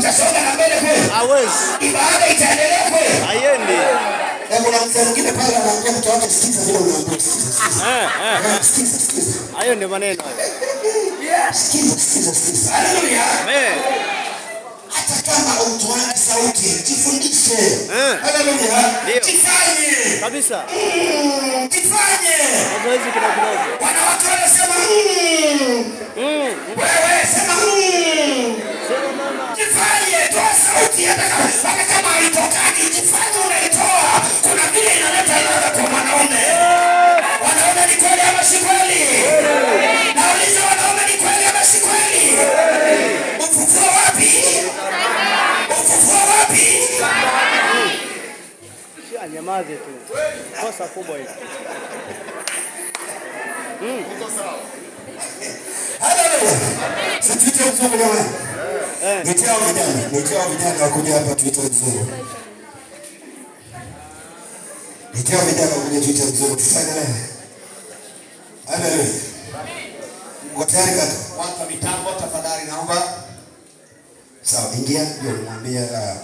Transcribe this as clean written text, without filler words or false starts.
Mtasonga na mbele kweli? Hawezi. Ibada itaendelea kweli? Haiendi. Kuna mtu mwingine pale anaambia mtu wake sikiza vile unaambia. Sikiza. Hayo ndio maneno. Sikiza. Haleluya. Amen. Hata kama utoane sauti, jifundishe. Haleluya. Jifanye. Kabisa. Jifanye. Mazoezi kidogo. Wanawake wanasema wewe sema Sema mama. jifanye, toa sauti hata kama haitokani, jifanye unaitoa. Kuna vile inaleta ladha kwa mwanaume. Wanaume ni kweli ama si kweli? Nauliza wanaume ni kweli ama si kweli? Ufufuo wapi? Nyamaze tu. Kosa kubwa hili. Haleluya. Sisi tunazungumza jamani. Nitao vijana wakuja hapa tuite mzungu. Nitao vijana wakuja tuite mzungu. Tufanye nini? Haleluya. Uko tayari kaka? Watu wa mitambo tafadhali naomba. Sawa, ingia ndio mwambie